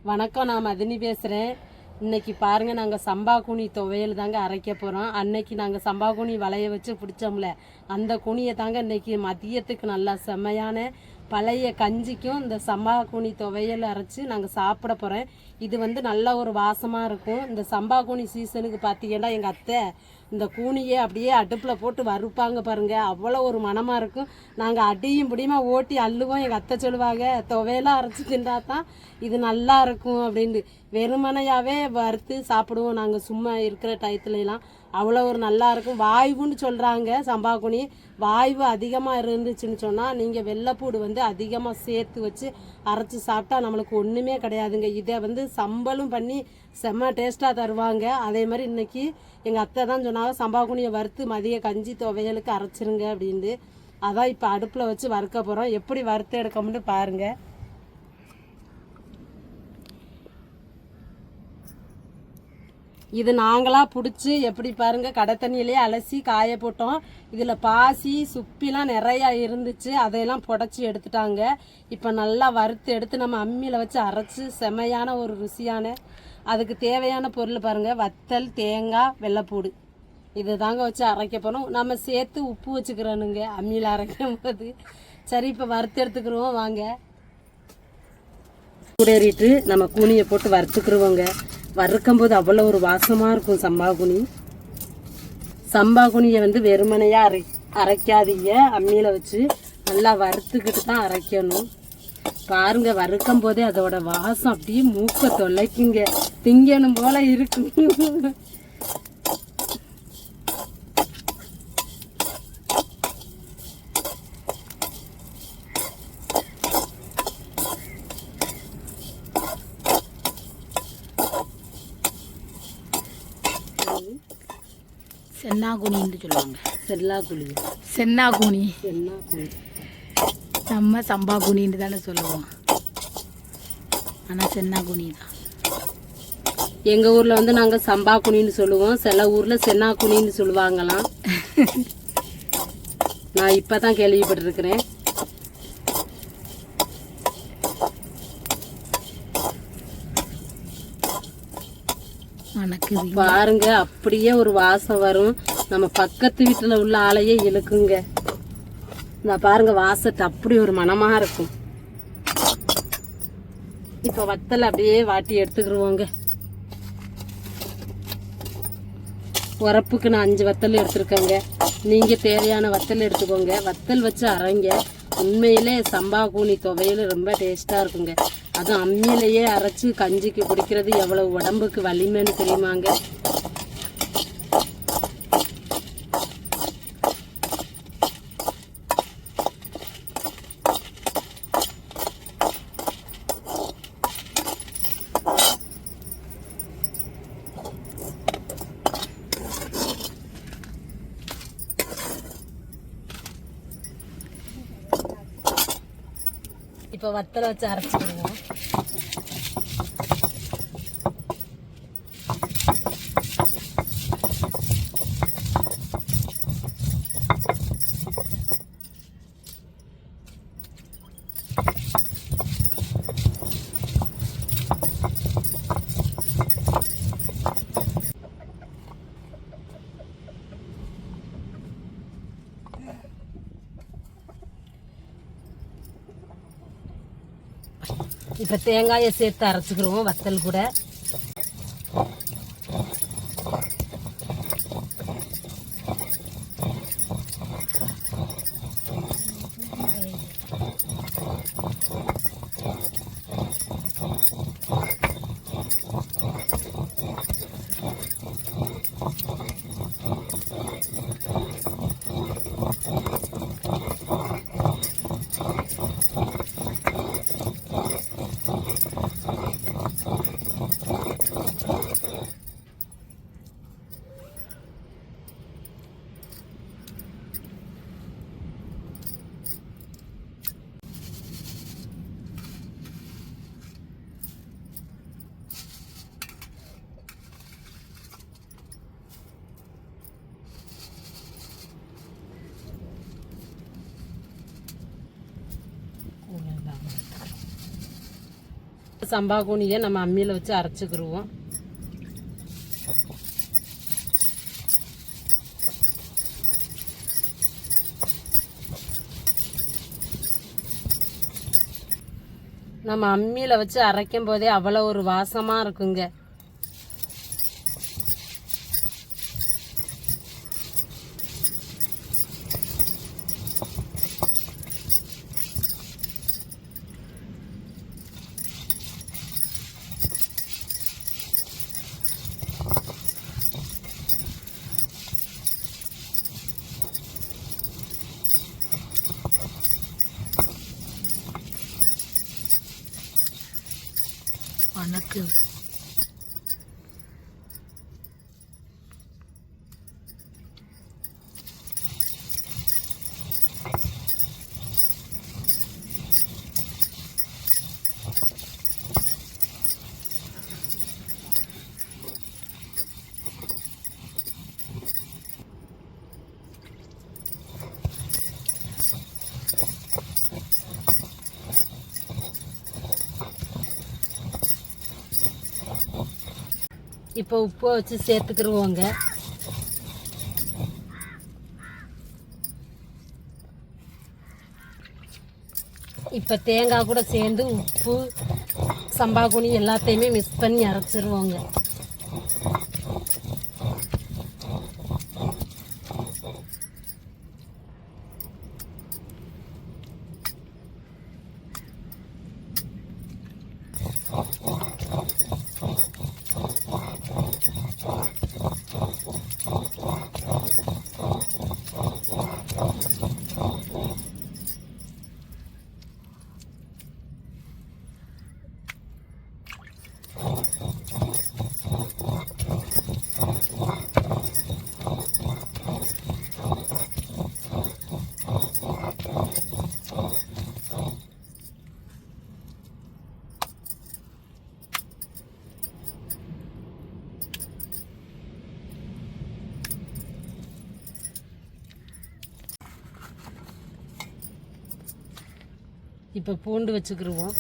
வணக்கம், நான் மதினி பேசுகிறேன். இன்னைக்கு பாருங்கள், நாங்கள் சம்பா கூனி துவையல் தாங்க அரைக்க போகிறோம். அன்னைக்கு நாங்கள் சம்பா கூனி வளைய வச்சு பிடிச்சோம்ல, அந்த கூனியை தாங்க இன்னைக்கு மதியத்துக்கு நல்லா செம்மையான பழைய கஞ்சிக்கும் இந்த சம்பா கூனி துவையல் அரைச்சி நாங்கள் சாப்பிட போகிறோம். இது வந்து நல்ல ஒரு வாசமாக இருக்கும். இந்த சம்பா கூனி சீசனுக்கு பார்த்தீங்கன்னா எங்கள் அத்தை இந்த கூனியை அப்படியே அடுப்பில் போட்டு வறுப்பாங்க பாருங்கள், அவ்வளோ ஒரு மனமாக இருக்கும். நாங்கள் அடியும் பிடியுமா ஓட்டி அள்ளுவோம். எங்கள் அத்தை சொல்லுவாங்க, துவையெல்லாம் அரைச்சி தின்றா தான் இது நல்லா இருக்கும் அப்படின்ட்டு. வெறுமனையாகவே வறுத்து சாப்பிடுவோம் நாங்கள் சும்மா இருக்கிற டயத்துலலாம். அவ்வளோ ஒரு நல்லா இருக்கும். வாய்வுன்னு சொல்கிறாங்க சம்பா கூனி. வாய்வு அதிகமாக இருந்துச்சுன்னு சொன்னால் நீங்கள் வெள்ளைப்பூடு வந்து அதிகமாக சேர்த்து வச்சு அரைச்சி சாப்பிட்டா நம்மளுக்கு ஒன்றுமே கிடையாதுங்க. இதை வந்து சம்பலும் பண்ணி செம்ம டேஸ்ட்டாக தருவாங்க. அதே மாதிரி இன்றைக்கி எங்கள் அத்தை தான் சொன்னாங்க, சம்பா கூனியை வறுத்து மதிய கஞ்சி துவையலுக்கு அரைச்சிருங்க அப்படின்ட்டு. அதான் இப்போ அடுப்பில் வச்சு வறுக்க போகிறோம். எப்படி வறுத்து எடுக்கணும்னு பாருங்கள். இது நாங்களாக பிடிச்சி எப்படி பாருங்கள், கடை தண்ணியிலே அலசி காய போட்டோம். இதில் பாசி சுப்பிலாம் நிறையா இருந்துச்சு, அதையெல்லாம் புடச்சி எடுத்துட்டாங்க. இப்போ நல்லா வறுத்து எடுத்து நம்ம அம்மியில் வச்சு அரைச்சி செமையான ஒரு ருசியான அதுக்கு தேவையான பொருள் பாருங்கள், வத்தல், தேங்காய், வெள்ளைப்பூடு, இது தாங்க வச்சு அரைக்க போகிறோம். நம்ம சேர்த்து உப்பு வச்சுக்கிறோனுங்க அம்மியில் அரைக்கும் போது. சரி, இப்போ வறுத்து எடுத்துக்கிறோம் வாங்க. கூடேறிட்டு நம்ம கூனியை போட்டு வறுத்துக்குருவோங்க. வறுக்கும் போது அவ்வளோ ஒரு வாசமாக இருக்கும் சம்பா கூனி. சம்பா கூனியை வந்து வெறுமனையாக அரைக்காதீங்க, அம்மியில் வச்சு நல்லா வறுத்துக்கிட்டு தான் அரைக்கணும். பாருங்க, வறுக்கும் போதே அதோட வாசம் அப்படியே மூக்க தொலைக்குங்க, திங்கணும் போல இருக்கு. சென்னாகுனின்னு சொல்லுவாங்க. செல்லாக்குழி, சென்னாகுனி. சென்னாக்குழி நம்ம சம்பா குனின்னு தானே சொல்லுவோம், ஆனால் சென்னாகுனி தான். எங்கள் ஊரில் வந்து நாங்கள் சம்பா குனின்னு சொல்லுவோம், சில ஊரில் சென்னா குனின்னு சொல்லுவாங்களாம். நான் இப்போ தான் கேள்விப்பட்டிருக்கிறேன். பாருங்க, அப்படியே ஒரு வாசம் வரும். நம்ம பக்கத்து வீட்டில் உள்ள ஆளையே இழுக்குங்க. நான் பாருங்க, வாசத்தை அப்படி ஒரு மனமா இருக்கும். இப்ப வத்தல் அப்படியே வாட்டி எடுத்துக்கிடுவோங்க. உரப்புக்கு நான் 5 வத்தல் எடுத்துருக்கேங்க. நீங்க தேவையான வத்தல் எடுத்துக்கோங்க. வத்தல் வச்சு அரைங்க. உண்மையிலே சம்பா கூனி துவையல் ரொம்ப டேஸ்டா இருக்குங்க. அதுவும் அம்மியிலேயே அரைச்சு கஞ்சிக்கு குடிக்கிறது எவ்வளவு உடம்புக்கு வலிமைன்னு தெரியுமாங்க. இப்போ வத்தலை வச்சு அரைச்சிக்கிடுவோம். இப்போ தேங்காயை சேர்த்து அரைச்சிக்கிறோம் வத்தல் கூட. சம்பா கூனியை நம்ம அம்மியில் வச்சு அரைச்சிக்கிருவோம். நம்ம அம்மியில் வச்சு அரைக்கும் போதே அவ்வளோ ஒரு வாசமாக இருக்குங்க. வணக்கம். இப்போ உப்பை வச்சு சேர்த்துக்கிருவோங்க. இப்போ தேங்காய் கூட சேர்ந்து உப்பு சம்பா கூனி எல்லாத்தையுமே மிக்ஸ் பண்ணி அரைச்சிருவோங்க. இப்போ பூண்டு வச்சுக்கிருவோம்.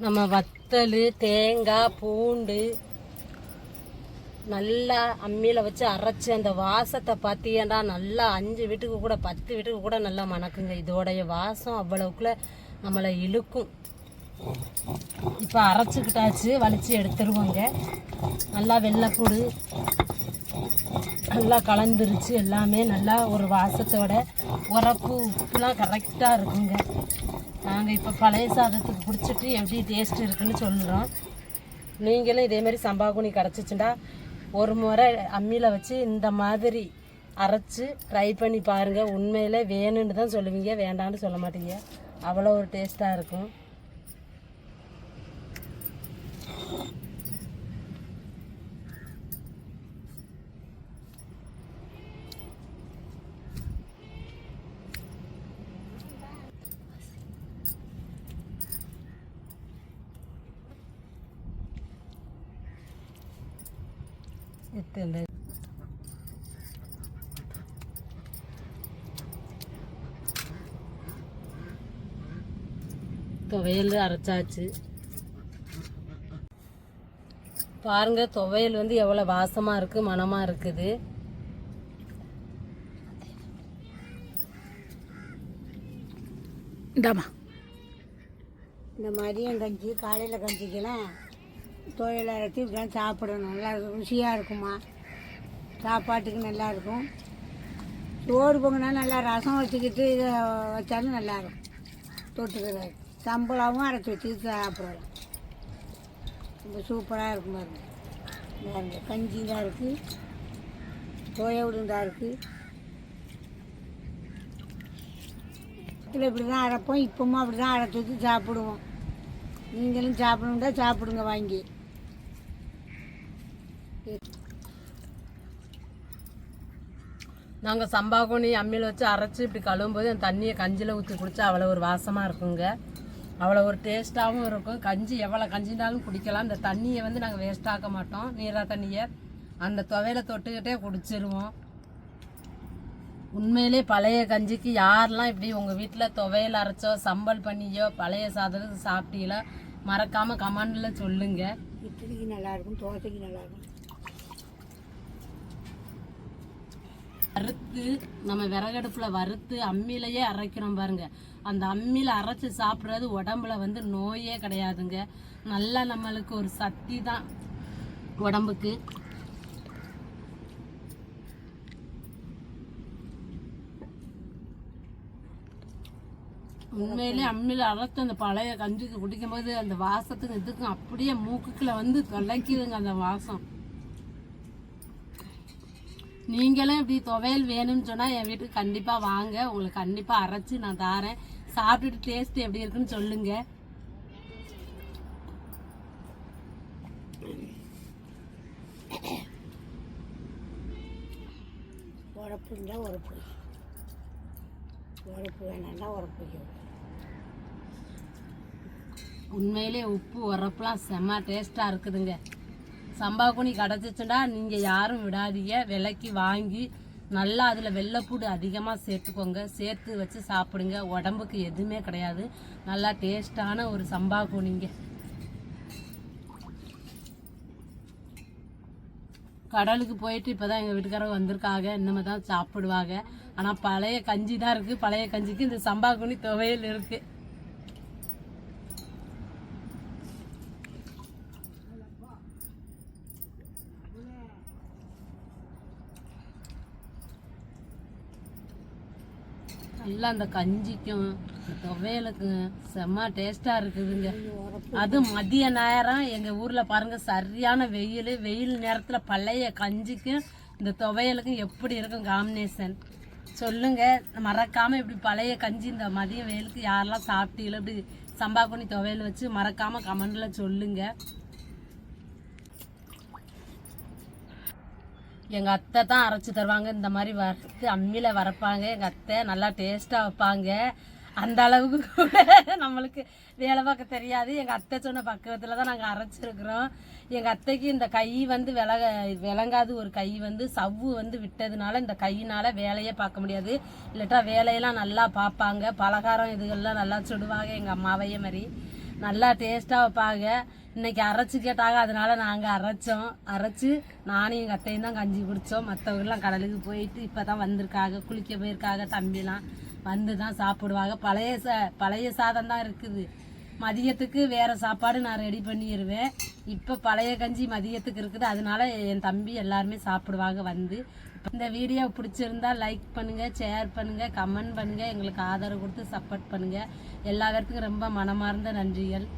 நம்ம வத்தல், தேங்காய், பூண்டு நல்லா அம்மியில் வச்சு அரைச்சி அந்த வாசத்தை பார்த்தீங்கன்னா நல்லா 5 வீட்டுக்கு கூட 10 வீட்டுக்கு கூட நல்லா மணக்குங்க. இதோடைய வாசம் அவ்வளவுக்குள்ள நம்மளை இழுக்கும். இப்போ அரைச்சிக்கிட்டாச்சு, வலிச்சு எடுத்துருவோங்க. நல்லா வெள்ளைப்பூடு நல்லா கலந்துருச்சு. எல்லாமே நல்லா ஒரு வாசத்தோட உரப்பு உப்புலாம் கரெக்டாக இருக்குங்க. நாங்கள் இப்போ பழைய சாதத்துக்கு பிடிச்சிட்டு எப்படி டேஸ்ட் இருக்குன்னு சொல்கிறோம். நீங்களும் இதேமாரி சம்பா கூனி கிடச்சிச்சுண்டா ஒரு முறை அம்மியில் வச்சு இந்த மாதிரி அரைச்சி ட்ரை பண்ணி பாருங்கள். உண்மையில் வேணும்னு தான் சொல்லுவீங்க, வேண்டான்னு சொல்ல மாட்டீங்க. அவ்வளோ ஒரு டேஸ்ட்டாக இருக்கும். இந்த துவையல் அரைச்சாச்சு பாருங்க. துவையல் வந்து எவ்வளோ வாசமாக இருக்குது, மணமாக இருக்குது. இந்தாமா இந்த மதியம் கஞ்சி காலையில் கஞ்சிக்கெல்லாம் துவையல் அரைச்சி இப்படிலாம் சாப்பிடணும். நல்லா ருசியாக இருக்குமா, சாப்பாட்டுக்கு நல்லாயிருக்கும். சோறு பொங்கினா நல்லா ரசம் வச்சுக்கிட்டு இதை வச்சாலும் நல்லாயிருக்கும். தொட்டுக்கிறாரு. சம்பளாவும் அரைச்சி வச்சு சாப்பிடலாம். ரொம்ப சூப்பராக இருக்கும் பாருங்க. பாருங்க கஞ்சி தான் இருக்குது, தோய உளுந்தா இருக்குது. இதில் இப்படி தான் அரைப்போம், இப்போவும் அப்படி தான் அரைச்சி வச்சு சாப்பிடுவோம். நீங்களும் சாப்பிடணுன்னா சாப்பிடுங்க வாங்கி. நாங்கள் சம்பாகுனி அம்மியில் வச்சு அரைச்சி இப்படி கழுவும்போது அந்த தண்ணியை கஞ்சியில் ஊற்றி குடித்தா அவ்வளோ ஒரு வாசமாக இருக்குங்க. அவ்வளோ ஒரு டேஸ்ட்டாகவும் இருக்கும். கஞ்சி எவ்வளோ கஞ்சினாலும் குடிக்கலாம். இந்த தண்ணியை வந்து நாங்கள் வேஸ்ட் ஆக்க மாட்டோம். நீரா தண்ணியை அந்த துவையில தொட்டுக்கிட்டே குடிச்சிருவோம். உண்மையிலே பழைய கஞ்சிக்கு யாரெல்லாம் இப்படி உங்கள் வீட்டில் துவையல் அரைச்சோ சம்பல் பண்ணியோ பழைய சாதத்துக்கு சாப்பிட்டீங்களோ மறக்காமல் கமெண்டில் சொல்லுங்கள். இட்லிக்கு நல்லாயிருக்கும், தோசைக்கு நல்லாயிருக்கும். வறுத்து நம்ம விறகடுப்பில் வறுத்து அம்மியிலையே அரைக்கிறோம் பாருங்க. அந்த அம்மியில் அரைச்சி சாப்பிட்றது உடம்புல வந்து நோயே கிடையாதுங்க. நல்லா நம்மளுக்கு ஒரு சக்தி தான் உடம்புக்கு. உண்மையிலே அம்மியில் அரைச்சி அந்த பழைய கஞ்சிக்கு குடிக்கும்போது அந்த வாசத்துக்கு இதுக்கும் அப்படியே மூக்குக்குள்ள வந்து தொலைக்குதுங்க அந்த வாசம். நீங்களும் இப்படி துவையல் வேணும்னு சொன்னால் என் வீட்டுக்கு கண்டிப்பாக வாங்க. உங்களுக்கு கண்டிப்பாக அரைச்சி நான் தாரேன். சாப்பிட்டுட்டு டேஸ்ட் எப்படி இருக்குன்னு சொல்லுங்க. உரப்பு இருந்தால் உரப்பு, உரப்பு வேணாண்டா உரப்பு. உண்மையிலே உப்பு உரப்புலாம் செம்ம டேஸ்ட்டாக இருக்குதுங்க. சம்பாகுனி கிடச்சிச்சுன்னா நீங்கள் யாரும் விடாதீங்க, விலைக்கு வாங்கி நல்லா அதில் வெள்ளைப்பூடு அதிகமாக சேர்த்துக்கோங்க. சேர்த்து வச்சு சாப்பிடுங்க. உடம்புக்கு எதுவுமே கிடையாது. நல்லா டேஸ்டான ஒரு சம்பாகுனிங்க. கடலுக்கு போயிட்டு இப்போ தான் எங்கள் வீட்டுக்காரங்க வந்திருக்காங்க. இன்னுமே தான் சாப்பிடுவாங்க. ஆனால் பழைய கஞ்சி தான் இருக்குது. பழைய கஞ்சிக்கு இந்த சம்பாகுனி துவையல் இருக்குது. நல்லா அந்த கஞ்சிக்கும் துவையலுக்கும் செம்ம டேஸ்ட்டாக இருக்குதுங்க. அது மதிய நேரம் எங்கள் ஊரில் பாருங்கள் சரியான வெயில். வெயில் நேரத்தில் பழைய கஞ்சிக்கும் இந்த துவையலுக்கும் எப்படி இருக்கும் காம்பினேஷன் சொல்லுங்கள். மறக்காமல் இப்படி பழைய கஞ்சி இந்த மதிய வெயிலுக்கு யாரெல்லாம் சாப்பிட்டீங்களோ இப்படி சம்பாகுனி துவையல் வச்சு மறக்காமல் கமெண்டில் சொல்லுங்கள். எங்கள் அத்தை தான் அரைச்சி தருவாங்க. இந்த மாதிரி வறுத்து அம்மியில் வரைப்பாங்க. எங்கள் அத்தை நல்லா டேஸ்ட்டாக வைப்பாங்க. அந்த அளவுக்கு கூட நம்மளுக்கு வேலை பார்க்க தெரியாது. எங்கள் அத்தை சொன்ன பக்குவத்தில் தான் நாங்கள் அரைச்சிருக்கிறோம். எங்கள் அத்தைக்கு இந்த கை வந்து விளங்காது. ஒரு கை வந்து சவ்வு வந்து விட்டதுனால இந்த கையினால் வேலையே பார்க்க முடியாது. இல்லாட்டா வேலையெல்லாம் நல்லா பார்ப்பாங்க. பலகாரம் இதுகள்லாம் நல்லா சுடுவாங்க. எங்கள் அம்மாவையே மாதிரி நல்லா டேஸ்ட்டாக வைப்பாங்க. இன்றைக்கி அரைச்சி கேட்டாங்க, அதனால நாங்கள் அரைச்சி நானும் எங்கள் அத்தையும் தான் கஞ்சி குடித்தோம். மற்றவங்களாம் கடலுக்கு போயிட்டு இப்போ தான் வந்திருக்காங்க. குளிக்க போயிருக்காங்க. தம்பிலாம் வந்து தான் சாப்பிடுவாங்க. பழைய சாதம் தான் இருக்குது. மதியத்துக்கு வேறு சாப்பாடு நான் ரெடி பண்ணிடுவேன். இப்போ பழைய கஞ்சி மதியத்துக்கு இருக்குது. அதனால என் தம்பி எல்லாருமே சாப்பிடுவாங்க வந்து. இந்த வீடியோ பிடிச்சிருந்தா லைக் பண்ணுங்கள், ஷேர் பண்ணுங்கள், கமெண்ட் பண்ணுங்கள். எங்களுக்கு ஆதரவு கொடுத்து சப்போர்ட் பண்ணுங்கள். எல்லா பேர்த்துக்கும் ரொம்ப மனமார்ந்த நன்றிகள்.